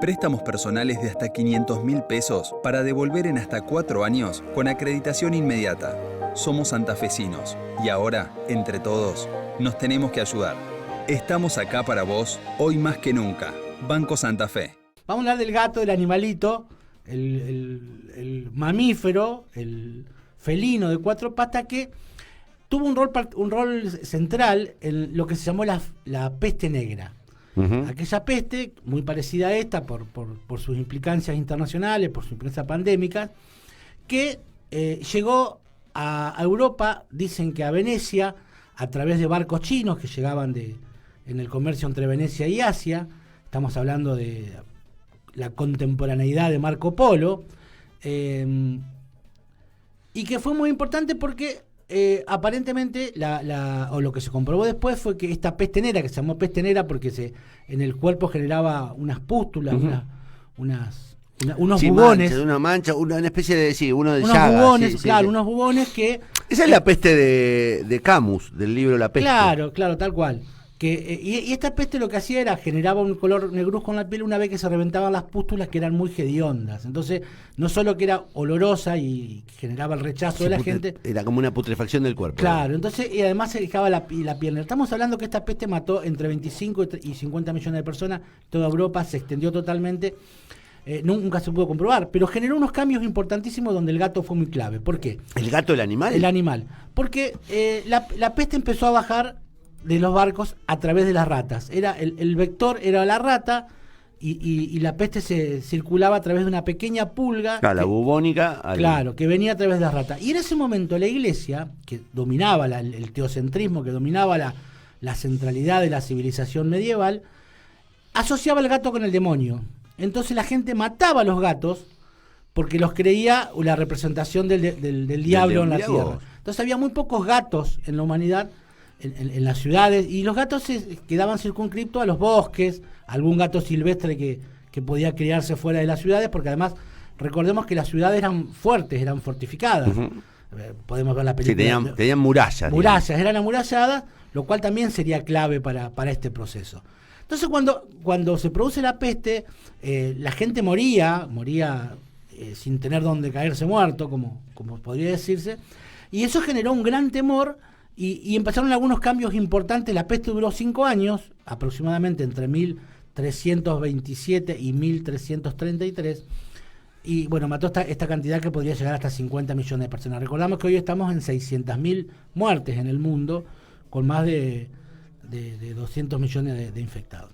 Préstamos personales de hasta 500.000 pesos para devolver en hasta 4 años con acreditación inmediata. Somos santafesinos y ahora, entre todos, nos tenemos que ayudar. Estamos acá para vos, hoy más que nunca. Banco Santa Fe. Vamos a hablar del gato, el animalito, el mamífero, el felino de 4 patas que tuvo un rol central en lo que se llamó la peste negra. Aquella peste, muy parecida a esta por sus implicancias internacionales, por sus implicancias pandémicas, que llegó a Europa, dicen que a Venecia, a través de barcos chinos que llegaban en el comercio entre Venecia y Asia. Estamos hablando de la contemporaneidad de Marco Polo, y que fue muy importante porque aparentemente o lo que se comprobó después fue que esta peste negra, que se llamó peste negra porque en el cuerpo generaba unas pústulas, unos bubones. Una mancha, una especie de, uno de unos llagas. Bubones, claro, unos bubones que... Esa es la peste de Camus, del libro La peste. Claro, tal cual. Y esta peste lo que hacía era generaba un color negruzco en la piel una vez que se reventaban las pústulas, que eran muy hediondas. Entonces, no solo que era olorosa y generaba el rechazo de la gente. Era como una putrefacción del cuerpo. Claro, entonces, y además se dejaba la piel. Estamos hablando que esta peste mató entre 25 y 50 millones de personas. Toda Europa se extendió totalmente. Nunca se pudo comprobar, pero generó unos cambios importantísimos donde el gato fue muy clave. ¿Por qué? ¿El gato, el animal? El animal. Porque la peste empezó a bajar de los barcos a través de las ratas. El vector era la rata y la peste se circulaba a través de una pequeña pulga. La bubónica. Claro, que venía a través de las ratas. Y en ese momento la iglesia, que dominaba el teocentrismo, que dominaba la centralidad de la civilización medieval, asociaba el gato con el demonio. Entonces la gente mataba a los gatos porque los creía la representación del diablo en la tierra. Entonces había muy pocos gatos en la humanidad, en las ciudades, y los gatos quedaban circunscriptos a los bosques, algún gato silvestre que podía criarse fuera de las ciudades, porque además recordemos que las ciudades eran fuertes, eran fortificadas. Podemos ver la película. Sí, tenían murallas. Murallas, eran amuralladas, lo cual también sería clave para este proceso. Entonces cuando se produce la peste, la gente moría sin tener donde caerse muerto, como podría decirse, y eso generó un gran temor. Y empezaron algunos cambios importantes. La peste duró 5 años, aproximadamente entre 1327 y 1333. Y bueno, mató esta cantidad que podría llegar hasta 50 millones de personas. Recordamos que hoy estamos en 600.000 muertes en el mundo, con más de 200 millones de infectados.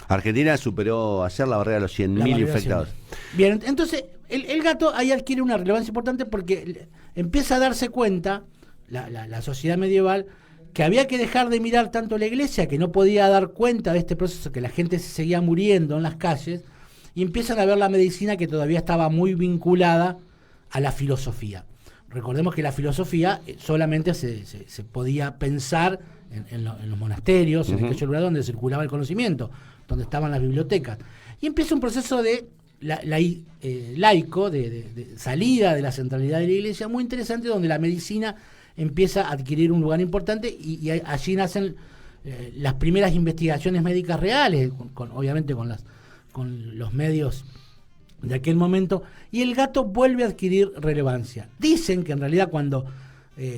Argentina superó ayer la barrera de los 100.000 infectados. Bien, entonces el gato ahí adquiere una relevancia importante porque empieza a darse cuenta la sociedad medieval que había que dejar de mirar tanto a la iglesia, que no podía dar cuenta de este proceso, que la gente se seguía muriendo en las calles, y empiezan a ver la medicina que todavía estaba muy vinculada a la filosofía. Recordemos que la filosofía solamente se podía pensar en los monasterios, en aquellos lugares donde circulaba el conocimiento, donde estaban las bibliotecas. Y empieza un proceso de laico, de salida de la centralidad de la iglesia, muy interesante, donde la medicina empieza a adquirir un lugar importante y allí nacen las primeras investigaciones médicas reales, obviamente con los medios de aquel momento, y el gato vuelve a adquirir relevancia. Dicen que en realidad cuando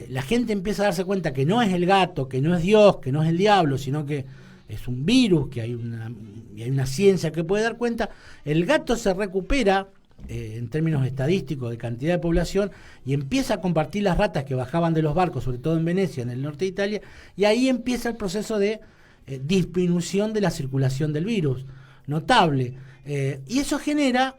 la gente empieza a darse cuenta que no es el gato, que no es Dios, que no es el diablo, sino que es un virus, que hay una ciencia que puede dar cuenta, el gato se recupera en términos estadísticos de cantidad de población y empieza a compartir las ratas que bajaban de los barcos, sobre todo en Venecia, en el norte de Italia, y ahí empieza el proceso de disminución de la circulación del virus, notable. Y eso genera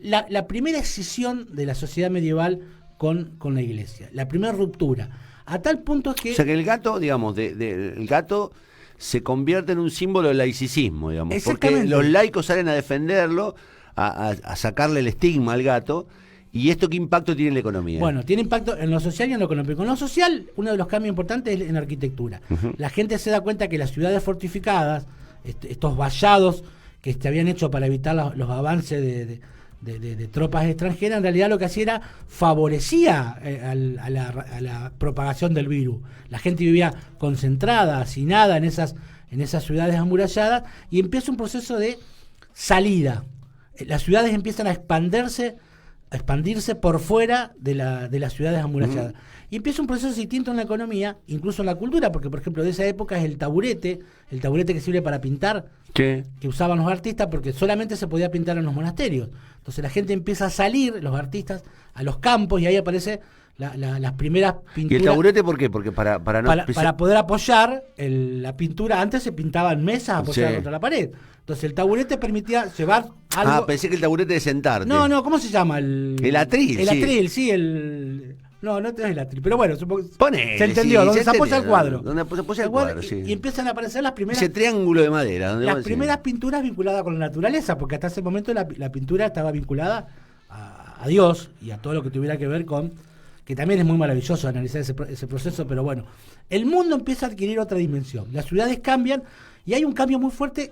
la primera escisión de la sociedad medieval con la iglesia, la primera ruptura, a tal punto que... O sea que el gato, digamos, el gato se convierte en un símbolo del laicismo, digamos, porque los laicos salen a defenderlo, a sacarle el estigma al gato. ¿Y esto qué impacto tiene en la economía? Bueno, tiene impacto en lo social y en lo económico. En lo social, uno de los cambios importantes es en la arquitectura. La gente se da cuenta que las ciudades fortificadas, estos vallados que se habían hecho para evitar los avances de tropas extranjeras, en realidad lo que hacía era favorecía a la propagación del virus. La gente vivía concentrada, hacinada en esas ciudades amuralladas, y empieza un proceso de salida. las ciudades empiezan a expandirse por fuera de las ciudades amuralladas. Y empieza un proceso distinto en la economía, incluso en la cultura, porque por ejemplo de esa época es el taburete que sirve para pintar, que usaban los artistas, porque solamente se podía pintar en los monasterios. Entonces la gente empieza a salir, los artistas, a los campos, y ahí aparece las primeras pinturas. ¿Y el taburete por qué? Porque para poder apoyar la pintura. Antes se pintaban mesas apoyadas contra la pared. Entonces el taburete permitía llevar algo. Ah, pensé que el taburete de sentarte. No, ¿cómo se llama? El atril. El atril, sí, No es el atril, pero bueno, supongo se entendió, donde se apoya el cuadro. Donde se apoya el cuadro, sí. Y empiezan a aparecer las primeras... Ese triángulo de madera. Las primeras pinturas vinculadas con la naturaleza, porque hasta ese momento la pintura estaba vinculada a Dios y a todo lo que tuviera que ver con... Que también es muy maravilloso analizar ese proceso, pero bueno. El mundo empieza a adquirir otra dimensión. Las ciudades cambian y hay un cambio muy fuerte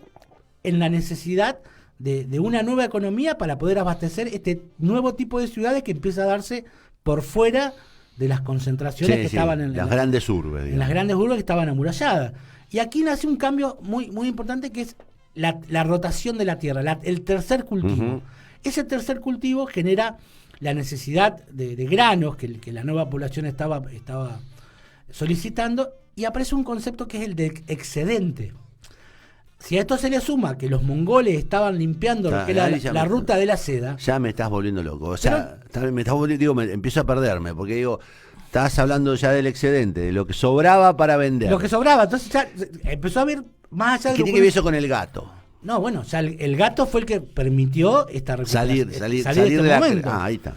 en la necesidad de una nueva economía para poder abastecer este nuevo tipo de ciudades que empieza a darse por fuera de las concentraciones que estaban en las grandes urbes. En las grandes urbes que estaban amuralladas. Y aquí nace un cambio muy, muy importante, que es la rotación de la tierra, el tercer cultivo. Ese tercer cultivo genera la necesidad de granos que la nueva población estaba solicitando, y aparece un concepto que es el de excedente. Si a esto se le suma que los mongoles estaban limpiando lo que era la ruta de la seda... Ya me estás volviendo loco. O sea, empiezo a perderme, porque digo, estás hablando ya del excedente, de lo que sobraba para vender. Lo que sobraba, entonces ya empezó a ver más allá de... ¿Qué tiene que ver eso con el gato? No, bueno, ya el gato fue el que permitió esta recuperación. Salir de este momento. Ahí está.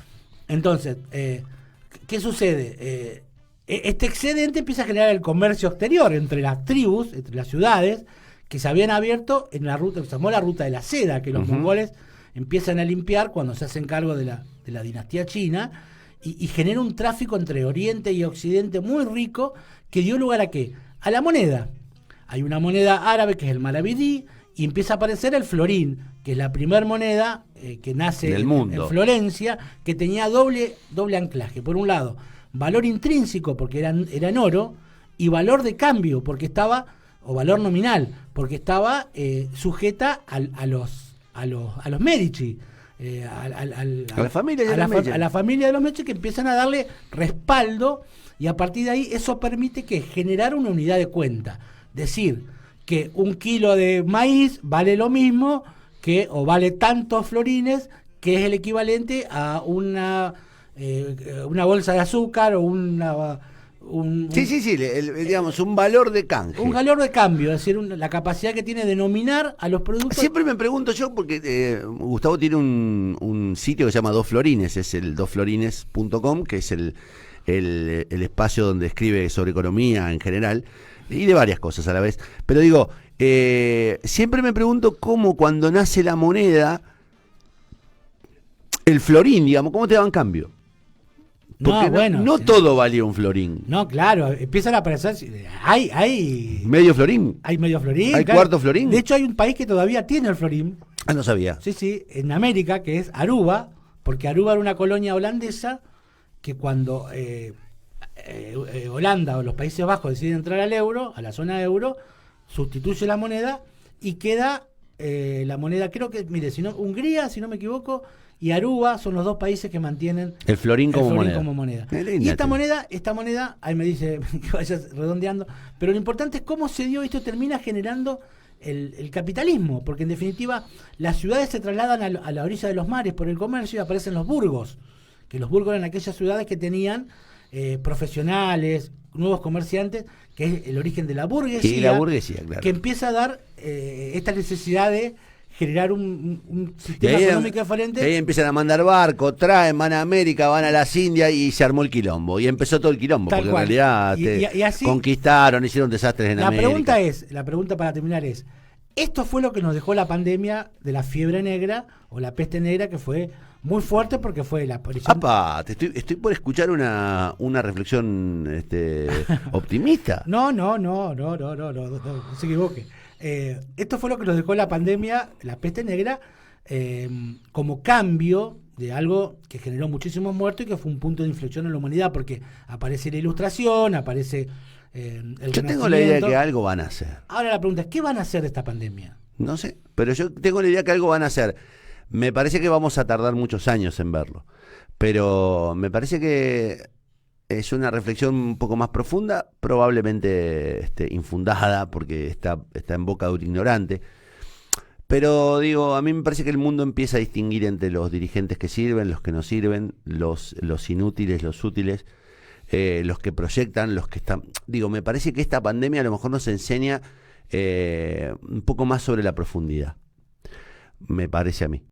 Entonces, ¿qué sucede? Este excedente empieza a generar el comercio exterior entre las tribus, entre las ciudades, que se habían abierto en la ruta, se llamó la ruta de la seda, que los mongoles empiezan a limpiar cuando se hacen cargo de la dinastía china, y genera un tráfico entre Oriente y Occidente muy rico, que dio lugar ¿a qué? A la moneda. Hay una moneda árabe que es el maravedí, y empieza a aparecer el florín, que es la primera moneda que nace en Florencia, que tenía doble anclaje. Por un lado, valor intrínseco, porque era en oro, y valor de cambio, porque estaba, o valor nominal, porque estaba sujeta a los Medici, a la familia de los Medici, que empiezan a darle respaldo, y a partir de ahí eso permite que generar una unidad de cuenta. Decir que un kilo de maíz vale lo mismo o vale tantos florines, que es el equivalente a una bolsa de azúcar o digamos, un valor de canje. Un valor de cambio, es decir, la capacidad que tiene de nominar a los productos. Siempre me pregunto yo, porque Gustavo tiene un sitio que se llama Dos Florines, es el dosflorines.com, que es el espacio donde escribe sobre economía en general, y de varias cosas a la vez. Pero digo, siempre me pregunto cómo cuando nace la moneda, el florín, digamos, ¿cómo te daban cambio? Porque no todo valía un florín. No, claro, empiezan a aparecer. Hay medio florín. Hay medio florín. Hay cuarto florín. De hecho, hay un país que todavía tiene el florín. Ah, no sabía. Sí, en América, que es Aruba, porque Aruba era una colonia holandesa que cuando Holanda o los Países Bajos deciden entrar al euro, a la zona euro, sustituye la moneda y queda la moneda, creo que, mire, Hungría, si no me equivoco, y Aruba son los dos países que mantienen el florín como moneda. Y esta moneda, ahí me dice que vayas redondeando, pero lo importante es cómo se dio esto. Termina generando el capitalismo, porque en definitiva las ciudades se trasladan a la orilla de los mares por el comercio, y aparecen los burgos, que los burgos eran aquellas ciudades que tenían profesionales, nuevos comerciantes, que es el origen de la burguesía, y la burguesía, claro, que empieza a dar esta necesidad de generar un sistema económico diferente. Ahí empiezan a mandar barcos, van a América, van a las Indias, y se armó el quilombo. Y empezó todo el quilombo, porque en realidad y así, conquistaron, hicieron desastres en América. La pregunta para terminar es, esto fue lo que nos dejó la pandemia de la fiebre negra o la peste negra, que fue muy fuerte porque fue la aparición. Estoy por escuchar una reflexión optimista. No se equivoque. Esto fue lo que nos dejó la pandemia, la peste negra, como cambio de algo que generó muchísimos muertos y que fue un punto de inflexión en la humanidad, porque aparece la Ilustración, aparece yo tengo la idea de que algo van a hacer. Ahora la pregunta es, ¿qué van a hacer de esta pandemia? No sé, pero yo tengo la idea que algo van a hacer. Me parece que vamos a tardar muchos años en verlo, pero me parece que es una reflexión un poco más profunda, probablemente infundada, porque está en boca de un ignorante. Pero digo, a mí me parece que el mundo empieza a distinguir entre los dirigentes que sirven, los que no sirven, los inútiles, los útiles, los que proyectan, los que están... Digo, me parece que esta pandemia a lo mejor nos enseña un poco más sobre la profundidad. Me parece a mí.